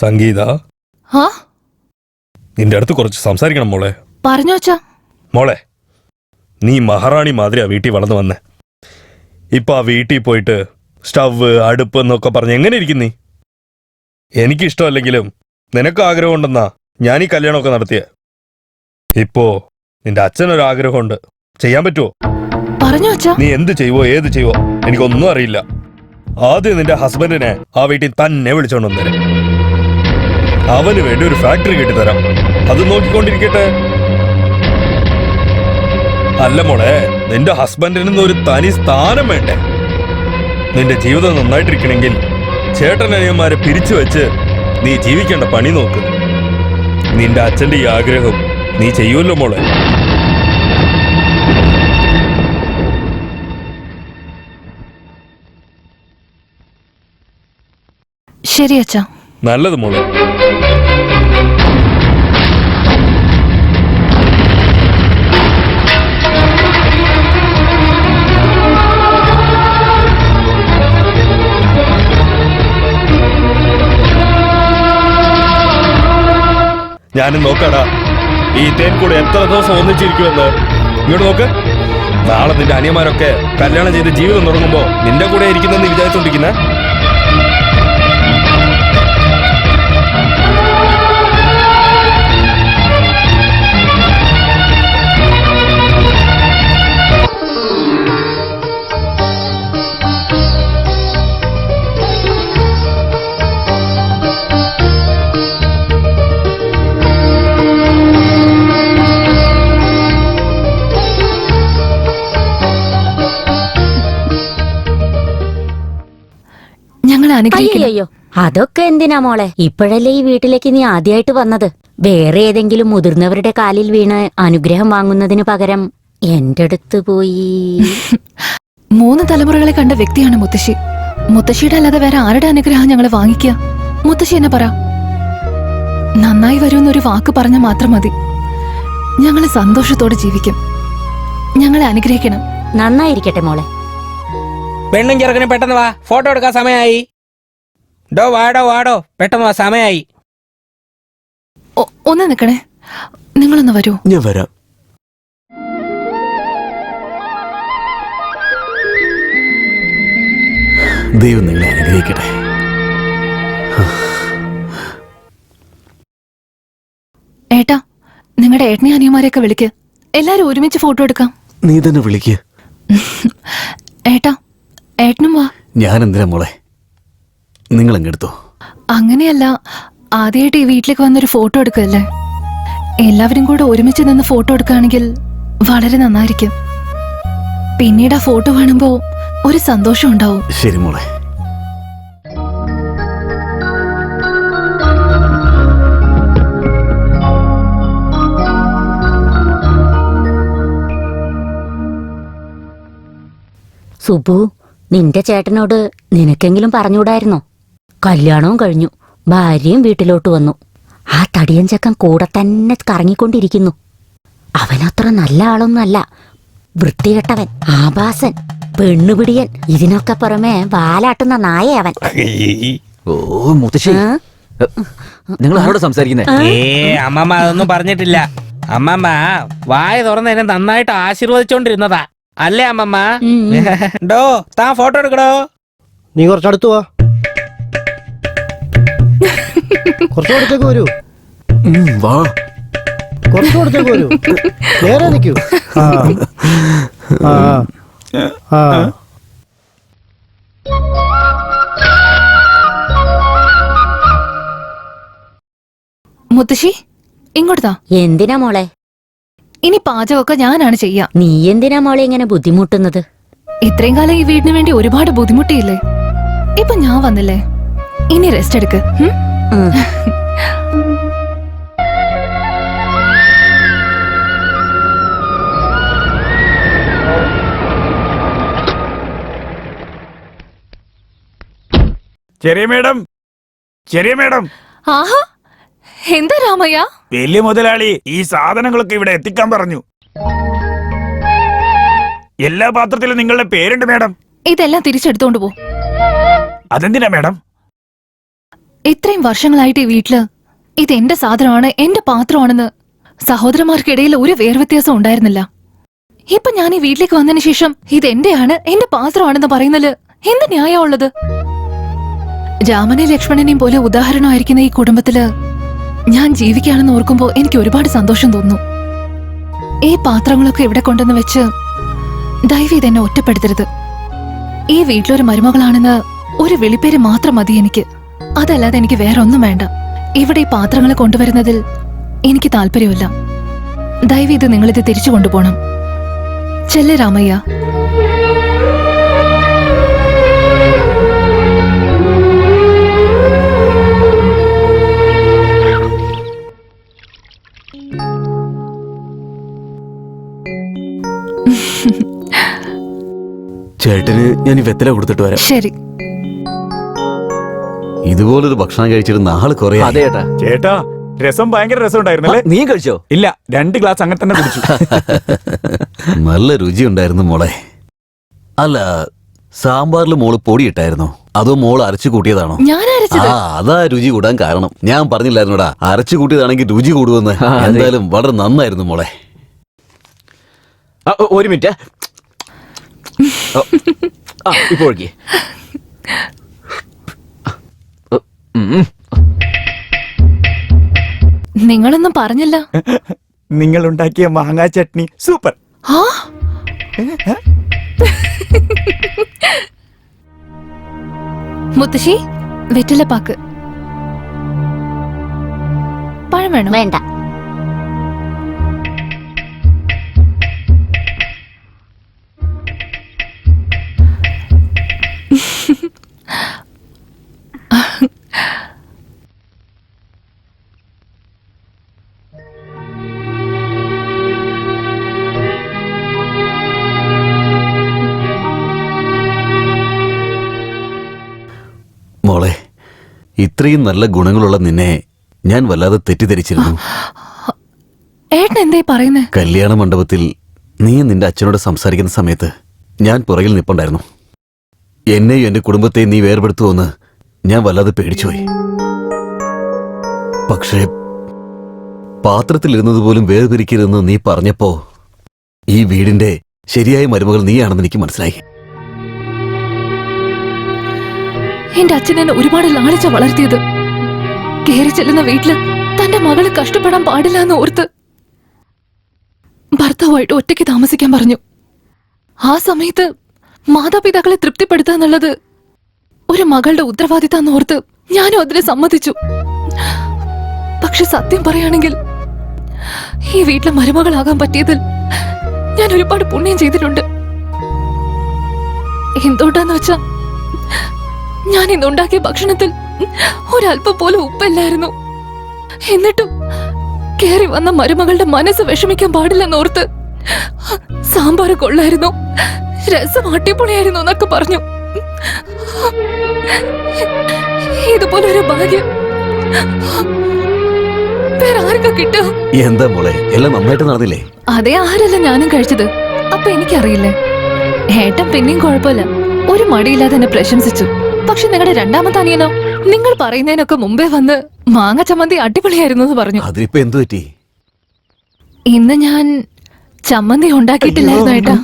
സംഗീത, ആ നിന്റെ അടുത്ത് കുറച്ച് സംസാരിക്കണം മോളെ. പറഞ്ഞോ അച്ഛാ. മോളെ, നീ മഹാറാണി മാതിരിയാ വീട്ടിൽ വളർന്നു വന്നേ. ഇപ്പൊ ആ വീട്ടിൽ പോയിട്ട് സ്റ്റവ് അടുപ്പ് എന്നൊക്കെ പറഞ്ഞ് എങ്ങനെ ഇരിക്കും നീ? എനിക്കിഷ്ടമല്ലെങ്കിലും നിനക്ക് ആഗ്രഹമുണ്ടെന്നാ ഞാൻ ഈ കല്യാണമൊക്കെ നടത്തിയ. ഇപ്പോ നിന്റെ അച്ഛനൊരു ആഗ്രഹമുണ്ട്, ചെയ്യാൻ പറ്റുമോ? പറഞ്ഞോ അച്ഛാ. നീ എന്ത് ചെയ്യുവോ ഏത് ചെയ്യുവോ എനിക്കൊന്നും അറിയില്ല. ആദ്യം നിന്റെ ഹസ്ബൻഡിനെ ആ വീട്ടിൽ തന്നെ വിളിച്ചോണ്ട് വന്നേരെ. അവന് വേണ്ടി ഒരു ഫാക്ടറി കെട്ടിത്തരാം, അത് നോക്കിക്കൊണ്ടിരിക്കട്ടെ. അല്ല മോളെ, നിന്റെ ഹസ്ബൻഡിന് ഒരു തനി സ്ഥാനം വേണ്ടേ? നിന്റെ ജീവിതം നന്നായിട്ടിരിക്കണമെങ്കിൽ ചേട്ടനനിയന്മാരെ പിരിച്ചു വെച്ച് നീ ജീവിക്കേണ്ട പണി നോക്ക്. നിന്റെ അച്ഛന്റെ ഈ ആഗ്രഹം നീ ചെയ്യുമല്ലോ മോളെ. ശരി അച്ഛാ. നല്ലത് മോളെ. ഞാനും നോക്കാടാ ഈ തേൻ കൂടെ എത്ര ദിവസം ഒന്നിച്ചിരിക്കുമെന്ന്. ഇങ്ങോട്ട് നോക്ക്. നാളെ നിന്റെ അനിയന്മാരൊക്കെ കല്യാണം ചെയ്ത് ജീവിതം തുടങ്ങുമ്പോ നിന്റെ കൂടെ ഇരിക്കുന്നെന്ന് വിചാരിച്ചോണ്ടിരിക്കുന്നേ. അയ്യോ, അതൊക്കെ എന്തിനാ മോളെ? ഇപ്പോഴല്ലേ ഈ വീട്ടിലേക്ക് നീ ആദ്യമായിട്ട് വന്നത്. വേറെ ഏതെങ്കിലും മുതിർന്നവരുടെ കാലിൽ വീണ് അനുഗ്രഹം വാങ്ങുന്നതിന് പകരം എന്റെ അടുത്ത് പോയി. 3 തലമുറകളെ കണ്ട വ്യക്തിയാണ് മുത്തശ്ശി. മുത്തശ്ശിയുടെ അല്ലാതെ വേറെ ആരുടെ അനുഗ്രഹം ഞങ്ങള് വാങ്ങിക്കുക? മുത്തശ്ശി എന്നെ പറ. നന്നായി വരുമെന്നൊരു വാക്ക് പറഞ്ഞ മാത്രം മതി. ഞങ്ങള് സന്തോഷത്തോടെ ജീവിക്കും. ഞങ്ങളെ അനുഗ്രഹിക്കണം. നന്നായിരിക്കട്ടെ മോളെ. പെണ്ണും ചെറുക്കനും പെട്ടെന്ന് വാ, ഫോട്ടോ എടുക്കാൻ സമയമായി. വാടോ പെട്ടെന്ന് വാ, സമയമായി. ഒന്ന് നിക്കണേ, നിങ്ങളൊന്ന് വരൂ. ഞാൻ വരാം. ദൈവം നിങ്ങളെ അനുഗ്രഹിക്കട്ടെ. ഏട്ടാ, നിങ്ങളുടെ ഏട്ടനെ അനിയന്മാരെയൊക്കെ വിളിക്ക്. എല്ലാരും ഒരുമിച്ച് ഫോട്ടോ എടുക്കാം. നീ തന്നെ വിളിക്ക്. ഏട്ടാ, ഏട്ടനും വാ. ഞാൻ എന്തിനാ മോളെ, നിങ്ങൾ എങ്ങെടുത്തോ? അങ്ങനെയല്ല, ആദ്യമായിട്ട് ഈ വീട്ടിലേക്ക് വന്നൊരു ഫോട്ടോ എടുക്കല്ലേ. എല്ലാവരും കൂടെ ഒരുമിച്ച് നിന്ന് ഫോട്ടോ എടുക്കുകയാണെങ്കിൽ വളരെ നന്നായിരിക്കും. പിന്നീട് ആ ഫോട്ടോ കാണുമ്പോ ഒരു സന്തോഷം ഉണ്ടാവും. ശരി മോളെ. സുബു, നിന്റെ ചേട്ടനോട് നിനക്കെങ്കിലും പറഞ്ഞുകൂടായിരുന്നോ? കല്യാണവും കഴിഞ്ഞു, ഭാര്യയും വീട്ടിലോട്ട് വന്നു. ആ തടിയൻ ചക്കൻ കൂടെ തന്നെ കറങ്ങിക്കൊണ്ടിരിക്കുന്നു. അവനത്ര നല്ല ആളൊന്നുമല്ല. വൃത്തികെട്ടവൻ, ആഭാസൻ, പെണ്ണുപിടിയൻ, ഇതിനൊക്കെ പുറമെ വാലാട്ടുന്ന നായ അവൻ. ഓ മുത്തശ്ശി, നിങ്ങൾ ആരോട് സംസാരിക്കുന്നേ? അമ്മമ്മ അതൊന്നും പറഞ്ഞിട്ടില്ല. അമ്മമ്മ വായ തുറന്ന് എന്നെ നന്നായിട്ട് ആശീർവദിച്ചോണ്ടിരുന്നതാ, അല്ലേ അമ്മമ്മ? താൻ ഫോട്ടോ എടുക്കടോ. നീ കുറച്ചടുത്ത് വാ. കുറച്ചുകൂടത്തേക്ക് വരൂ. വാ, കുറച്ചുകൂടത്തേക്ക് വരൂ. നേരെ നിൽക്കൂ. മുത്തശ്ശി, ഇങ്ങോട്ടാ. എന്തിനാ മോളെ? ഇനി പാചകമൊക്കെ ഞാനാണ് ചെയ്യാ. നീ എന്തിനാ മോളെ ഇങ്ങനെ ബുദ്ധിമുട്ടുന്നത്? ഇത്രയും കാലം ഈ വീടിന് വേണ്ടി ഒരുപാട് ബുദ്ധിമുട്ടിയില്ലേ? ഇപ്പൊ ഞാൻ വന്നില്ലേ, ഇനി റെസ്റ്റ് എടുക്ക്. ചെറിയ മേഡം. ആഹാ, എന്താ രാമയ്യ? വലിയ മുതലാളി ഈ സാധനങ്ങളൊക്കെ ഇവിടെ എത്തിക്കാൻ പറഞ്ഞു. എല്ലാ പാത്രത്തിലും നിങ്ങളുടെ പേരുണ്ട് മേഡം. ഇതെല്ലാം തിരിച്ചെടുത്തോണ്ട് പോ. അതെന്തിനാ മേഡം? ഇത്രയും വർഷങ്ങളായിട്ട് ഈ വീട്ടില് ഇത് എന്റെ സാധനമാണ്, എന്റെ പാത്രമാണെന്ന് സഹോദരന്മാർക്കിടയിൽ ഒരു വേർവ്യത്യാസം ഉണ്ടായിരുന്നില്ല. ഇപ്പൊ ഞാൻ ഈ വീട്ടിലേക്ക് വന്നതിന് ശേഷം ഇത് എന്റെയാണ്, എന്റെ പാത്രമാണെന്ന് പറയുന്നതില് എന്ത് ന്യായമുള്ളത്? രാമനെ ലക്ഷ്മണനെയും പോലെ ഉദാഹരണമായിരിക്കുന്ന ഈ കുടുംബത്തില് ഞാൻ ജീവിക്കുകയാണെന്ന് ഓർക്കുമ്പോ എനിക്ക് ഒരുപാട് സന്തോഷം തോന്നുന്നു. ഈ പാത്രങ്ങളൊക്കെ ഇവിടെ കൊണ്ടുവന്ന് വെച്ച് ദയവ് ഇതെന്നെ ഒറ്റപ്പെടുത്തരുത്. ഈ വീട്ടിലൊരു മരുമകളാണെന്ന് ഒരു വിളിപ്പേര് മാത്രം മതി എനിക്ക്. അതല്ലാതെ എനിക്ക് വേറെ ഒന്നും വേണ്ട. ഇവിടെ ഈ പാത്രങ്ങൾ കൊണ്ടുവരുന്നതിൽ എനിക്ക് താല്പര്യമില്ല. ദയവ് ഇത് നിങ്ങളിത് തിരിച്ചു കൊണ്ടുപോകണം. ചെല്ല് രാമയ്യ. ചേട്ടന് ഞാൻ ഈ വെത്തല കൊടുത്തിട്ട് വരാം. ശരി. ഇതുപോലൊരു ഭക്ഷണം കഴിച്ചിട്ട് നാളെ കുറെ. അതെ ചേട്ടാ. ചേട്ടാ രസം ഭയങ്കര രസം ഉണ്ടായിരുന്നല്ലേ? നീ കഴിച്ചോ? ഇല്ല, 2 ഗ്ലാസ് അങ്ങനെ തന്നെ കുടിച്ചു. നല്ല രുചി ഉണ്ടായിരുന്നു മോളെ. അല്ല, സാമ്പാറിൽ മോള് പൊടിയിട്ടായിരുന്നോ അതോ മോള് അരച്ചു കൂട്ടിയതാണോ? ഞാൻ അരച്ചത്. അതാ രുചി കൂടാൻ കാരണം. ഞാൻ പറഞ്ഞില്ലായിരുന്നോടാ അരച്ചു കൂട്ടിയതാണെങ്കിൽ രുചി കൂടുമെന്ന്. അതെ. എന്തായാലും വളരെ നന്നായിരുന്നു മോളെ. ഒരു മിനിറ്റ്. ഇപ്പൊ ഒഴുകി. നിങ്ങളൊന്നും പറഞ്ഞില്ല. നിങ്ങൾ ഉണ്ടാക്കിയ മാങ്ങാ ചട്നി സൂപ്പർ. ആ മുത്തശ്ശി, വെറ്റിലപ്പാക്ക്. പഴം വേണോ? വേണ്ട. മോളെ, ഇത്രയും നല്ല ഗുണങ്ങളുള്ള നിന്നെ ഞാൻ വല്ലാതെ തെറ്റിദ്ധരിച്ചിരുന്നു. ഏട്ടൻ എന്തേ പറയുന്നേ? കല്യാണ മണ്ഡപത്തിൽ നീ നിന്റെ അച്ഛനോട് സംസാരിക്കുന്ന സമയത്ത് ഞാൻ പുറകിൽ നിൽപ്പുണ്ടായിരുന്നു. എന്നെയും എന്റെ കുടുംബത്തെയും നീ വേർപെടുത്തുമെന്ന് ഞാൻ വല്ലാതെ പേടിച്ചുപോയി. പക്ഷേ പാത്രത്തിലിരുന്നത് പോലും വേർപിരിക്കരുതെന്ന് നീ പറഞ്ഞപ്പോ ഈ വീടിന്റെ ശരിയായ മരുമകൾ നീയാണെന്ന് എനിക്ക് മനസ്സിലായി. എന്റെ അച്ഛൻ എന്നെ ഒരുപാട് ലാളിച്ച വളർത്തിയത്. കയറി ചെല്ലുന്ന വീട്ടില് തന്റെ മകള് കഷ്ടപ്പെടാൻ പാടില്ല എന്ന് ഓർത്ത് ഭർത്താവായിട്ട് ഒറ്റയ്ക്ക് താമസിക്കാൻ പറഞ്ഞു. ആ സമയത്ത് മാതാപിതാക്കളെ തൃപ്തിപ്പെടുത്തുക എന്നുള്ളത് ഒരു മകളുടെ ഉത്തരവാദിത്തം ഓർത്ത് ഞാനും അതിനെ സമ്മതിച്ചു. പക്ഷെ സത്യം പറയുകയാണെങ്കിൽ ഈ വീട്ടിലെ മരുമകളാകാൻ പറ്റിയതിൽ ഞാൻ ഒരുപാട് പുണ്യം ചെയ്തിട്ടുണ്ട്. എന്തുകൊണ്ടാന്ന് വെച്ചാ ഞാൻ ഇന്നുണ്ടാക്കിയ ഭക്ഷണത്തിൽ ഒരല്പം പോലും ഉപ്പല്ലായിരുന്നു. എന്നിട്ടും കേറി വന്ന മരുമകളുടെ മനസ്സ് വിഷമിക്കാൻ പാടില്ലെന്നോർത്ത് സാമ്പാർ കൊള്ളായിരുന്നു, രസം അട്ടിപ്പൊളിയായിരുന്നു എന്നൊക്കെ പറഞ്ഞു. ഇതുപോലൊരു ഭാഗ്യം വേറെ ആർക്കാ കിട്ടുക? എന്താ മോളെ, എല്ലാം നന്നായിട്ട് നടന്നില്ലേ? അതേ ആരല്ല ഞാനും കഴിച്ചത്. അപ്പൊ എനിക്കറിയില്ലേ. ഏട്ടൻ പിന്നെയും കുഴപ്പമില്ല, ഒരു മടിയില്ലാതെ എന്നെ പ്രശംസിച്ചു. പക്ഷെ നിങ്ങളുടെ രണ്ടാമത്തെ അനിയനോ നിങ്ങൾ പറയുന്നതിനൊക്കെ മുമ്പേ വന്ന് മാങ്ങ ചമ്മന്തി അടിപൊളിയായിരുന്നു എന്ന് പറഞ്ഞു. അതിനിപ്പോ എന്തു പറ്റി? ഇന്ന് ഞാൻ ചമ്മന്തി ഉണ്ടാക്കിയിട്ടില്ലായിരുന്നു ഏട്ടാ.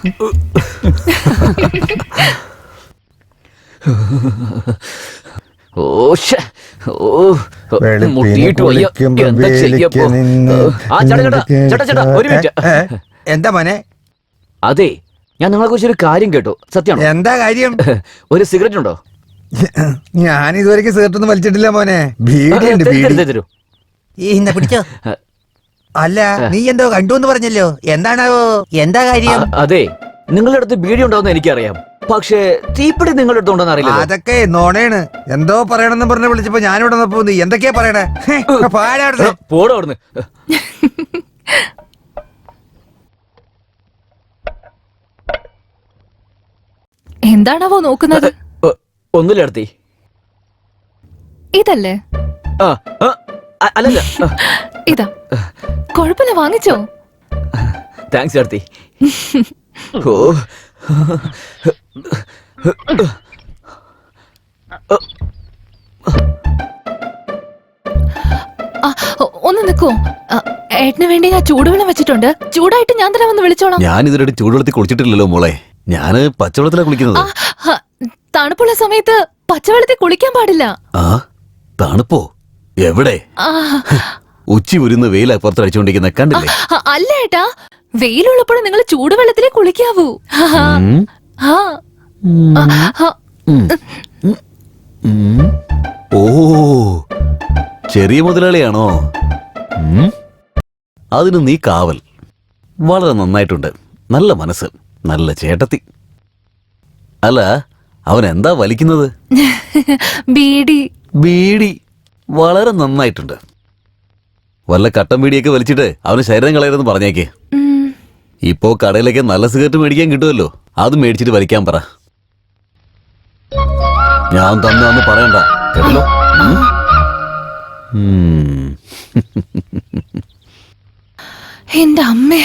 എന്താ മോനെ? അതെ, ഞാൻ നിങ്ങളെ കുറിച്ച് ഒരു കാര്യം കേട്ടു. സത്യമാണോ? എന്താ കാര്യം? ഒരു സിഗരറ്റ് ഉണ്ടോ? ഞാൻ ഇതുവരെയ്ക്ക് സിഗരറ്റ് ഒന്നും വലിച്ചിട്ടില്ല മോനെ. ബീഡിയുണ്ട്, ബീഡി. തരൂ. ഇന്ന പിടിച്ചോ. അല്ല, നീ എന്തോ കണ്ടു എന്ന് പറഞ്ഞല്ലോ, എന്താണാവോ? എന്താ കാര്യം? അതെ, നിങ്ങളുടെ അടുത്ത് ബീഡി ഉണ്ടാവുന്ന എനിക്കറിയാം. പക്ഷേ തീപ്പിടി നിങ്ങളുടെ അടുത്ത് ഉണ്ടോന്ന് അറിയില്ല. അതൊക്കെ നോണേണ്. എന്തോ പറയണമെന്ന് പറഞ്ഞ് വിളിച്ചപ്പോ ഞാനിവിടെ വന്നപ്പോ നീ എന്തൊക്കെയാ പറയണേ? പാടാടുന്നു. പോടോ അവിടുന്ന്. എന്താണാവോ നോക്കുന്നത്? ഒന്നുമില്ല അടുത്തി. ഇതല്ലേ? അല്ലല്ല, ഇതാ. കുഴപ്പമില്ല, വാങ്ങിച്ചോ. താങ്ക്സ് അടുത്തി. ഓ, ഒന്ന് നിക്കോ. ഏട്ടന് വേണ്ടി ഞാൻ ചൂടുവെള്ളം വെച്ചിട്ടുണ്ട്. ചൂടായിട്ട് ഞാൻ തന്നെ വന്ന് വിളിച്ചോളാം. ഞാൻ ഇതിലൂടെ ചൂടുവെള്ളത്തിൽ കുളിച്ചിട്ടില്ലല്ലോ മോളെ. ഞാന് പച്ചവെള്ളത്തിലാ കുളിക്കുന്നത്. തണുപ്പുള്ള സമയത്ത് പച്ചവെള്ളത്തിൽ കുളിക്കാൻ പാടില്ല. ആ തണുപ്പോ? എവിടെ? ഉച്ചി ഉരുന്ന് വെയിൽ പുറത്തടിച്ചുകൊണ്ടിരിക്കുന്ന കണ്ടില്ലേ? അല്ല ഏട്ടാ, വെയിലുള്ളപ്പോഴും നിങ്ങൾ ചൂടുവെള്ളത്തിലേ കുളിക്കാവൂ. ഉം. ആ. ഉം. ഓ ചെറിയ മുതലാളിയാണോ? അതിന് നീ കാവൽ. വളരെ നന്നായിട്ടുണ്ട്. നല്ല മനസ്സ്, നല്ല ചേട്ടത്തി. അല്ല, അവൻ എന്താ വലിക്കുന്നത്? ബീഡി. ബീഡി. വളരെ നന്നായിട്ടുണ്ട്. വല്ല കട്ടൻ ബീഡിയൊക്കെ വലിച്ചിട്ട് അവന് ശരീരം കളയരുതെന്ന് പറഞ്ഞേക്ക്. ഇപ്പോ കടയിലേക്ക് നല്ല സിഗരറ്റ് മേടിക്കാൻ കിട്ടുമല്ലോ, അത് മേടിച്ചിട്ട് വലിക്കാൻ പറ. ഞാൻ തന്നാന്ന് പറയണ്ട കേട്ടല്ലോ. എന്റെ അമ്മേ.